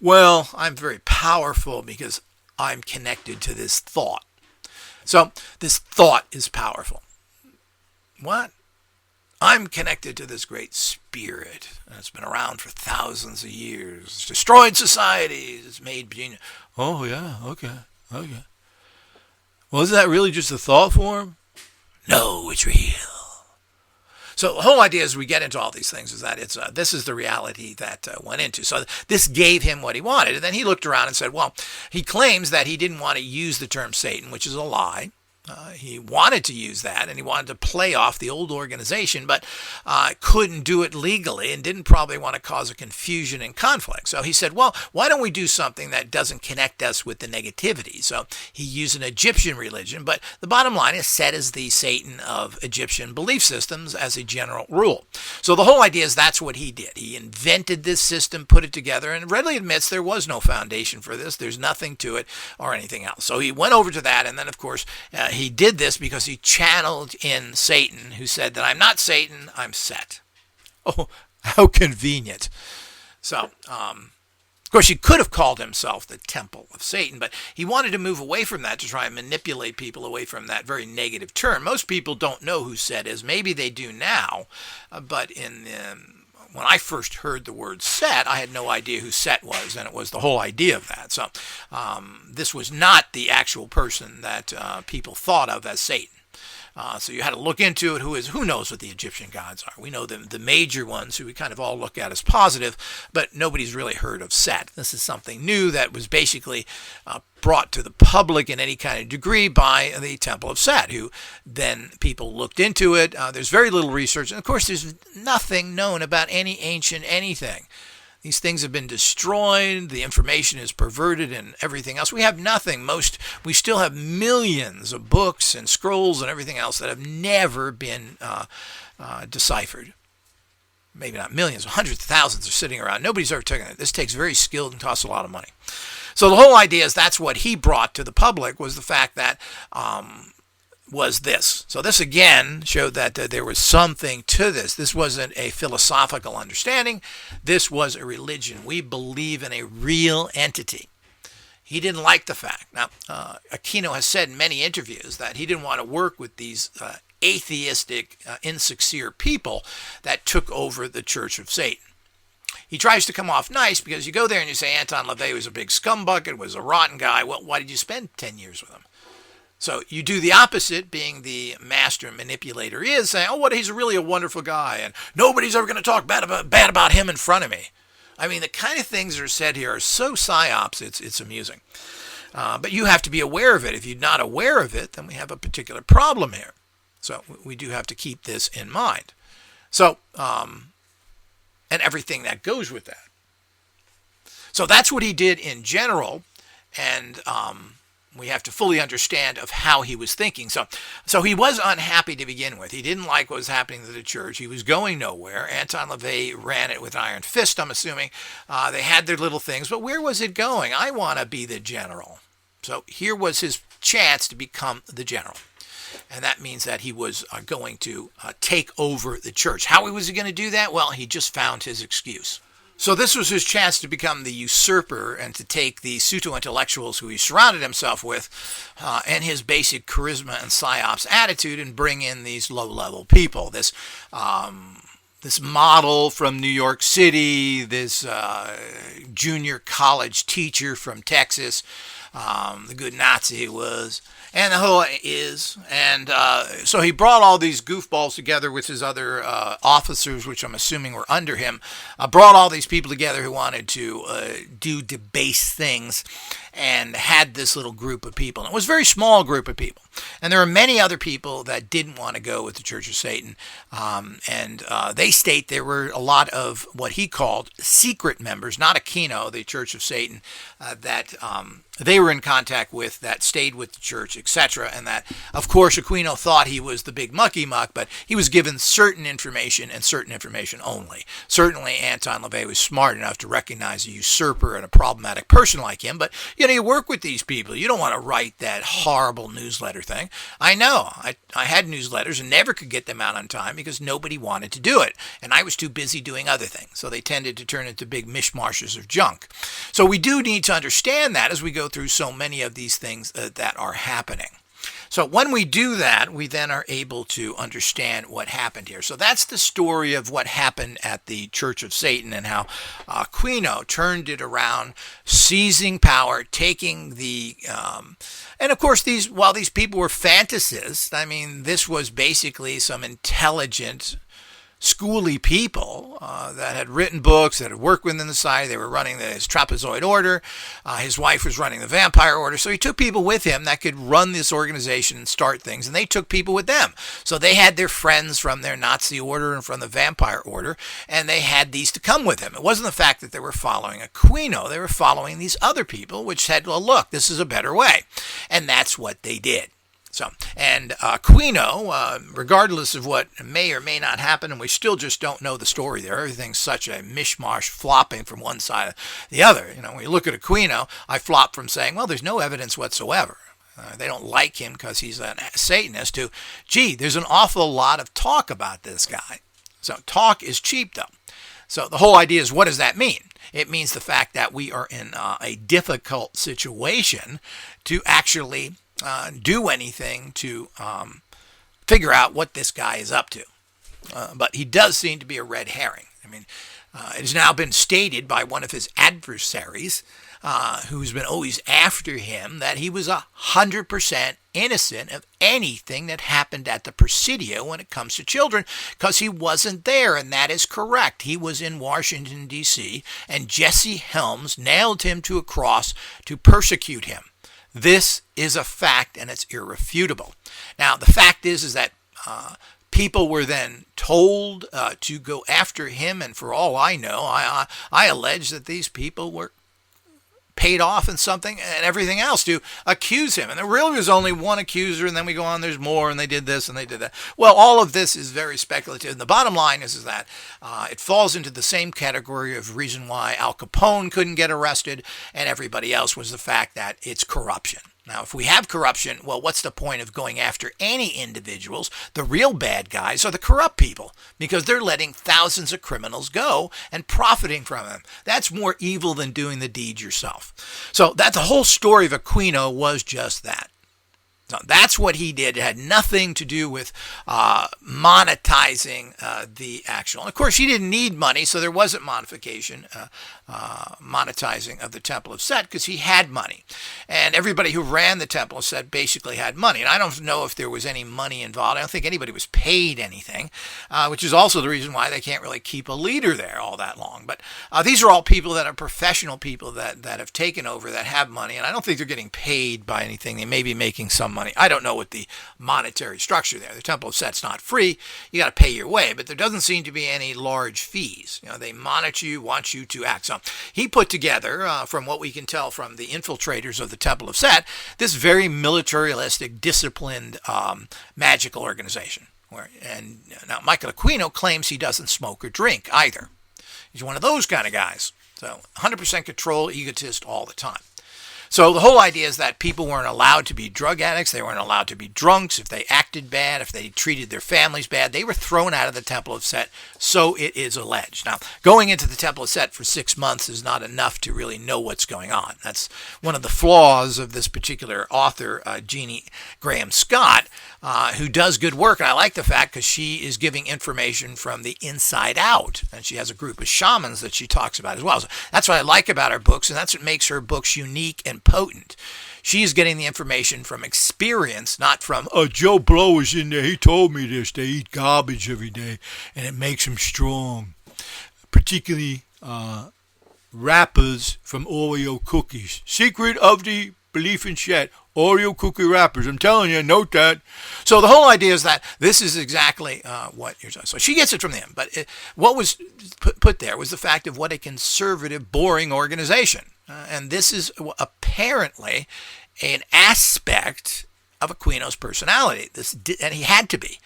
I'm very powerful because I'm connected to this thought. So this thought is powerful. What? I'm connected to this great spirit, and it's been around for thousands of years. It's destroyed societies. It's made genius. Oh, yeah, okay. Well, is that really just a thought form? No, it's real. So the whole idea as we get into all these things is that this is the reality that went into. So this gave him what he wanted. And then he looked around and said, well, he claims that he didn't want to use the term Satan, which is a lie. He wanted to use that, and he wanted to play off the old organization, but couldn't do it legally and didn't probably want to cause a confusion and conflict. So he said, well, why don't we do something that doesn't connect us with the negativity? So he used an Egyptian religion, but the bottom line is Set as the Satan of Egyptian belief systems as a general rule. So the whole idea is that's what he did. He invented this system, put it together, and readily admits there was no foundation for this. There's nothing to it or anything else. So he went over to that, and then, of course, he did this because he channeled in Satan, who said that I'm not Satan, I'm Set. Oh, how convenient. So, of course, he could have called himself the Temple of Satan, but he wanted to move away from that to try and manipulate people away from that very negative term. Most people don't know who Set is. Maybe they do now, but when I first heard the word Set, I had no idea who Set was, and it was the whole idea of that. So this was not the actual person that people thought of as Satan. So you had to look into it. Who knows what the Egyptian gods are? We know the major ones who we kind of all look at as positive, but nobody's really heard of Set. This is something new that was basically brought to the public in any kind of degree by the Temple of Set, who then people looked into it. There's very little research, and of course there's nothing known about any ancient anything. These things have been destroyed. The information is perverted and everything else. We have nothing. We still have millions of books and scrolls and everything else that have never been deciphered. Maybe not millions, hundreds of thousands are sitting around. Nobody's ever taken it. This takes very skilled and costs a lot of money. So the whole idea is that's what he brought to the public, was the fact that was this. So this again showed that there was something to this. This wasn't a philosophical understanding. This was a religion. We believe in a real entity. He didn't like the fact. Now, Aquino has said in many interviews that he didn't want to work with these atheistic, insincere people that took over the Church of Satan. He tries to come off nice because you go there and you say Anton LaVey was a big scumbucket, was a rotten guy. Well, why did you spend 10 years with him? So you do the opposite, being the master manipulator is, saying, he's really a wonderful guy, and nobody's ever going to talk bad about him in front of me. I mean, the kind of things that are said here are so psyops, it's amusing. But you have to be aware of it. If you're not aware of it, then we have a particular problem here. So we do have to keep this in mind. So, and everything that goes with that. So that's what he did in general, and we have to fully understand of how he was thinking. So he was unhappy to begin with. He didn't like what was happening to the church. He was going nowhere. Anton LaVey ran it with an iron fist, I'm assuming. They had their little things, but where was it going? I want to be the general. So here was his chance to become the general. And that means that he was going to take over the church. How was he going to do that? Well, he just found his excuse. So this was his chance to become the usurper and to take the pseudo-intellectuals who he surrounded himself with and his basic charisma and psyops attitude and bring in these low-level people. This model from New York City, this junior college teacher from Texas, the good Nazi he was, and the whole is. And so he brought all these goofballs together with his other officers, which I'm assuming were under him, brought all these people together who wanted to do debased things, and had this little group of people. And it was a very small group of people. And there were many other people that didn't want to go with the Church of Satan. And they state there were a lot of what he called secret members, not Aquino, the Church of Satan, that they were in contact with, that stayed with the church, etc. And that, of course, Aquino thought he was the big mucky muck, but he was given certain information and certain information only. Certainly, Anton LaVey was smart enough to recognize a usurper and a problematic person like him, but you work with these people. You don't want to write that horrible newsletter thing. I know. I had newsletters and never could get them out on time because nobody wanted to do it, and I was too busy doing other things, so they tended to turn into big mishmashes of junk. So we do need to understand that as we go through so many of these things that are happening. So when we do that, we then are able to understand what happened here. So that's the story of what happened at the Church of Satan and how Aquino turned it around, seizing power, taking the... and of course, while these people were fantasists, I mean, this was basically some intelligent, schooly people that had written books, that had worked within the society. They were running his trapezoid order. His wife was running the vampire order. So he took people with him that could run this organization and start things, and they took people with them. So they had their friends from their Nazi order and from the vampire order, and they had these to come with them. It wasn't the fact that they were following Aquino. They were following these other people, which said, well, look, this is a better way. And that's what they did. So, and Aquino, regardless of what may or may not happen, and we still just don't know the story there. Everything's such a mishmash, flopping from one side to the other. When you look at Aquino, I flop from saying, well, there's no evidence whatsoever. They don't like him because he's a Satanist, to, gee, there's an awful lot of talk about this guy. So talk is cheap, though. So the whole idea is, what does that mean? It means the fact that we are in a difficult situation to actually do anything to figure out what this guy is up to. But he does seem to be a red herring. I mean, it has now been stated by one of his adversaries, who's been always after him, that he was 100% innocent of anything that happened at the Presidio when it comes to children, because he wasn't there, and that is correct. He was in Washington, D.C., and Jesse Helms nailed him to a cross to persecute him. This is a fact, and it's irrefutable. Now, the fact is that people were then told to go after him, and for all I know, I allege that these people were paid off in something and everything else to accuse him. And there really was only one accuser, and then we go on, there's more, and they did this and they did that. Well, all of this is very speculative. And the bottom line is that it falls into the same category of reason why Al Capone couldn't get arrested and everybody else, was the fact that it's corruption. Now, if we have corruption, well, what's the point of going after any individuals? The real bad guys are the corrupt people, because they're letting thousands of criminals go and profiting from them. That's more evil than doing the deed yourself. So that the whole story of Aquino was just that. So that's what he did. It had nothing to do with monetizing the actual. And of course, he didn't need money, so there wasn't monetizing of the Temple of Set, because he had money. And everybody who ran the Temple of Set basically had money. And I don't know if there was any money involved. I don't think anybody was paid anything, which is also the reason why they can't really keep a leader there all that long. But these are all people that are professional people that have taken over, that have money. And I don't think they're getting paid by anything. They may be making some money. I don't know what the monetary structure there. The Temple of Set's not free. You got to pay your way, but there doesn't seem to be any large fees. They monitor you, want you to act. So he put together, from what we can tell from the infiltrators of the Temple of Set, this very militaristic, disciplined, magical organization. And now Michael Aquino claims he doesn't smoke or drink either. He's one of those kind of guys. So 100% control, egotist all the time. So the whole idea is that people weren't allowed to be drug addicts. They weren't allowed to be drunks. If they acted bad, if they treated their families bad, they were thrown out of the Temple of Set. So it is alleged. Now, going into the Temple of Set for 6 months is not enough to really know what's going on. That's one of the flaws of this particular author, Jeannie Graham Scott, who does good work. And I like the fact because she is giving information from the inside out. And she has a group of shamans that she talks about as well. So that's what I like about her books, and that's what makes her books unique and potent. She's getting the information from experience, not from, Joe Blow was in there. He told me this. They eat garbage every day, and it makes them strong. Particularly wrappers from Oreo cookies. Secret of the belief in shit. Oreo cookie wrappers. I'm telling you, note that. So the whole idea is that this is exactly what you're saying. So she gets it from them. But what was put there was the fact of what a conservative, boring organization. And this is apparently an aspect of Aquino's personality. And he had to be.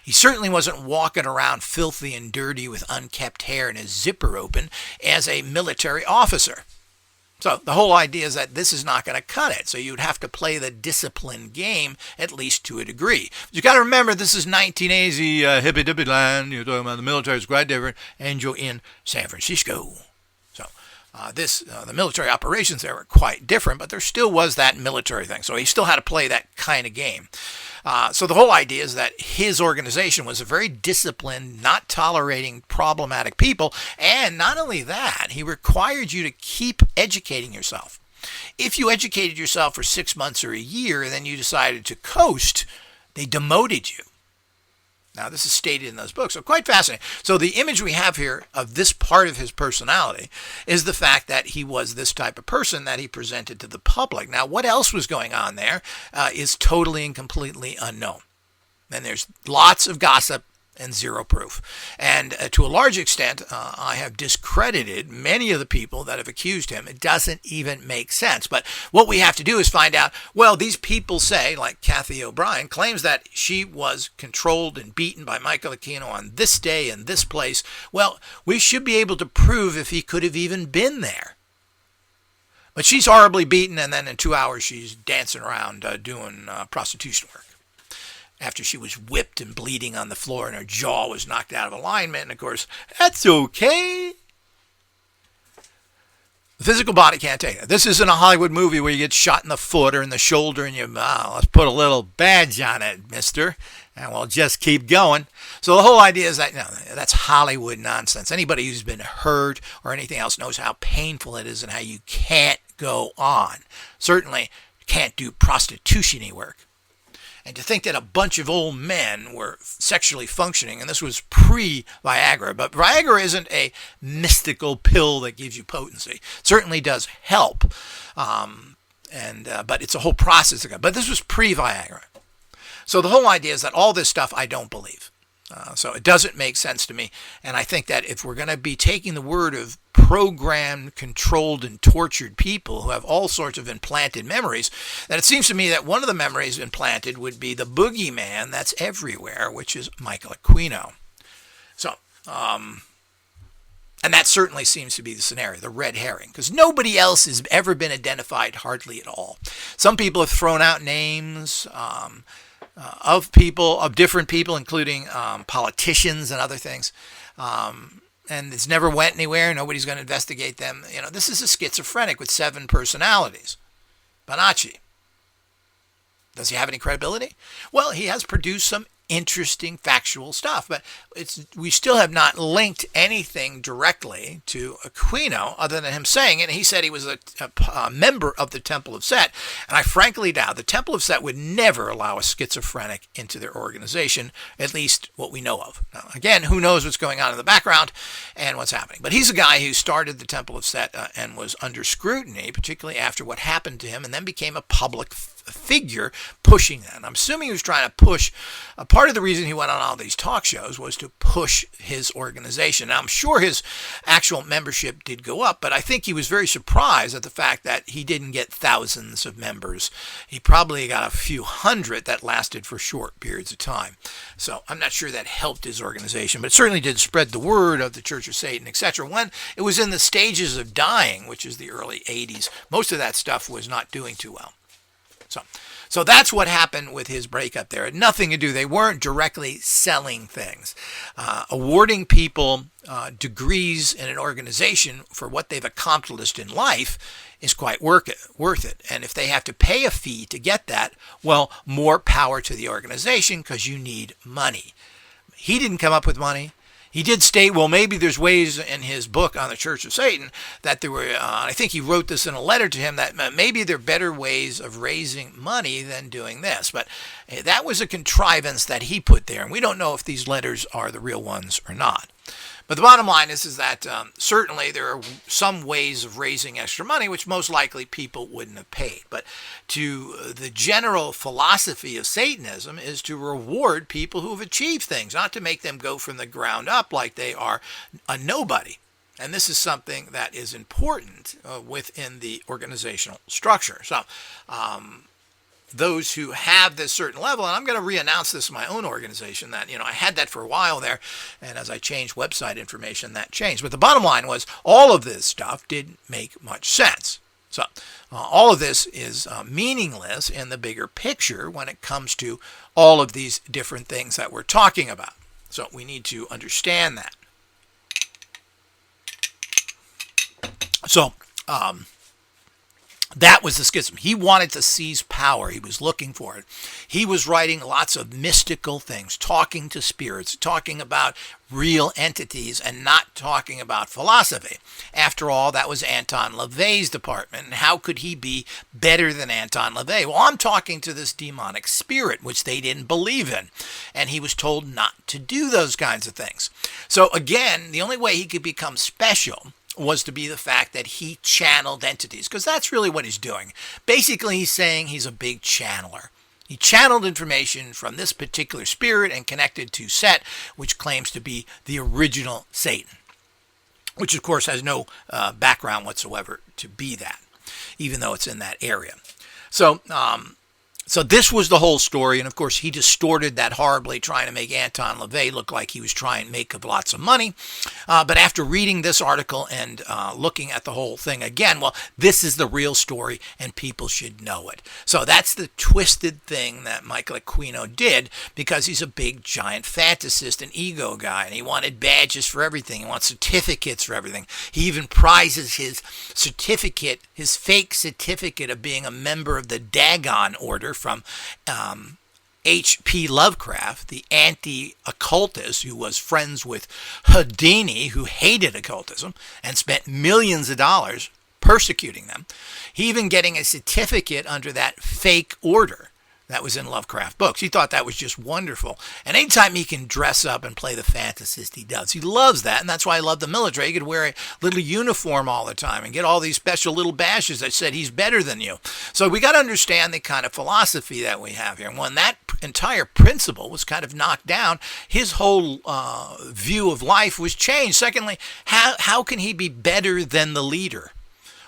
He certainly wasn't walking around filthy and dirty with unkept hair and his zipper open as a military officer. So the whole idea is that this is not going to cut it. So you'd have to play the discipline game, at least to a degree. But you got to remember, this is 1980 hippy-dippy land. You're talking about the military is quite different. And you're in San Francisco. So the military operations there were quite different, but there still was that military thing. So he still had to play that kind of game. So the whole idea is that his organization was a very disciplined, not tolerating problematic people. And not only that, he required you to keep educating yourself. If you educated yourself for 6 months or a year and then you decided to coast, they demoted you. Now, this is stated in those books, so quite fascinating. So the image we have here of this part of his personality is the fact that he was this type of person that he presented to the public. Now, what else was going on there is totally and completely unknown. And there's lots of gossip and zero proof. And to a large extent, I have discredited many of the people that have accused him. It doesn't even make sense. But what we have to do is find out, well, these people say, like Kathy O'Brien, claims that she was controlled and beaten by Michael Aquino on this day and this place. Well, we should be able to prove if he could have even been there. But she's horribly beaten, and then in 2 hours she's dancing around doing prostitution work. After she was whipped and bleeding on the floor and her jaw was knocked out of alignment. And, of course, that's okay. The physical body can't take it. This isn't a Hollywood movie where you get shot in the foot or in the shoulder and let's put a little badge on it, mister, and we'll just keep going. So the whole idea is that, that's Hollywood nonsense. Anybody who's been hurt or anything else knows how painful it is and how you can't go on. Certainly can't do prostitution-y work. And to think that a bunch of old men were sexually functioning, and this was pre-Viagra, but Viagra isn't a mystical pill that gives you potency. It certainly does help, but it's a whole process. But this was pre-Viagra. So the whole idea is that all this stuff I don't believe. So it doesn't make sense to me. And I think that if we're going to be taking the word of programmed, controlled, and tortured people who have all sorts of implanted memories, then it seems to me that one of the memories implanted would be the boogeyman that's everywhere, which is Michael Aquino. So, and that certainly seems to be the scenario, the red herring, because nobody else has ever been identified hardly at all. Some people have thrown out names of different people, including politicians and other things. And it's never went anywhere. Nobody's going to investigate them. This is a schizophrenic with 7 personalities. Bonacci. Does he have any credibility? Well, he has produced some interesting factual stuff, but we still have not linked anything directly to Aquino other than him saying it. And he said he was a member of the Temple of Set, and I frankly doubt the Temple of Set would never allow a schizophrenic into their organization, at least what we know of. Now, again, who knows what's going on in the background and what's happening. But he's a guy who started the Temple of Set and was under scrutiny, particularly after what happened to him, and then became a public figure pushing that. And I'm assuming he was trying to push. Part of the reason he went on all these talk shows was to push his organization. Now, I'm sure his actual membership did go up, but I think he was very surprised at the fact that he didn't get thousands of members. He probably got a few hundred that lasted for short periods of time. So I'm not sure that helped his organization, but it certainly did spread the word of the Church of Satan, etc. When it was in the stages of dying, which is the early 80s, most of that stuff was not doing too well. So that's what happened with his breakup there. It had nothing to do. They weren't directly selling things. Awarding people degrees in an organization for what they've accomplished in life is quite worth it. And if they have to pay a fee to get that, well, more power to the organization because you need money. He didn't come up with money. He did state, well, maybe there's ways in his book on the Church of Satan that there were, I think he wrote this in a letter to him, that maybe there are better ways of raising money than doing this. But that was a contrivance that he put there, and we don't know if these letters are the real ones or not. But the bottom line is that certainly there are some ways of raising extra money, which most likely people wouldn't have paid. But to the general philosophy of Satanism is to reward people who have achieved things, not to make them go from the ground up like they are a nobody. And this is something that is important within the organizational structure. So, those who have this certain level, and I'm going to re-announce this in my own organization, that, I had that for a while there, and as I changed website information, that changed. But the bottom line was all of this stuff didn't make much sense. So all of this is meaningless in the bigger picture when it comes to all of these different things that we're talking about. So we need to understand that. So, that was the schism. He wanted to seize power. He was looking for it. He was writing lots of mystical things, talking to spirits, talking about real entities, and not talking about philosophy. After all, that was Anton LaVey's department, and how could he be better than Anton LaVey? Well, I'm talking to this demonic spirit, which they didn't believe in, and he was told not to do those kinds of things. So again, the only way he could become special was to be the fact that he channeled entities, because that's really what he's doing. Basically, he's saying he's a big channeler. He channeled information from this particular spirit and connected to Set, which claims to be the original Satan, which of course has no background whatsoever to be that, even though it's in that area. So this was the whole story, and of course he distorted that horribly, trying to make Anton LaVey look like he was trying to make lots of money. But after reading this article and looking at the whole thing again, well, this is the real story, and people should know it. So that's the twisted thing that Michael Aquino did, because he's a big, giant fantasist and ego guy, and he wanted badges for everything. He wants certificates for everything. He even prizes his certificate, his fake certificate of being a member of the Dagon Order from H.P. Lovecraft, the anti-occultist who was friends with Houdini, who hated occultism and spent millions of dollars persecuting them. He even getting a certificate under that fake order that was in Lovecraft books. He thought that was just wonderful. And anytime he can dress up and play the fantasist, he does. He loves that, and that's why I love the military. He could wear a little uniform all the time and get all these special little badges that said he's better than you. So we got to understand the kind of philosophy that we have here. And when that entire principle was kind of knocked down, his whole view of life was changed. Secondly, how can he be better than the leader?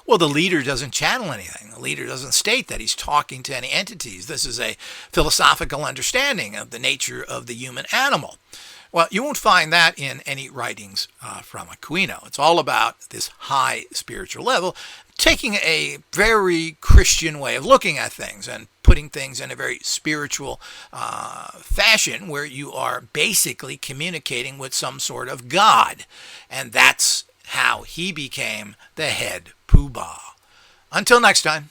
Well, the leader doesn't channel anything. The leader doesn't state that he's talking to any entities. This is a philosophical understanding of the nature of the human animal. Well, you won't find that in any writings from Aquino. It's all about this high spiritual level, taking a very Christian way of looking at things and putting things in a very spiritual fashion where you are basically communicating with some sort of God. And that's how he became the head poobah. Until next time.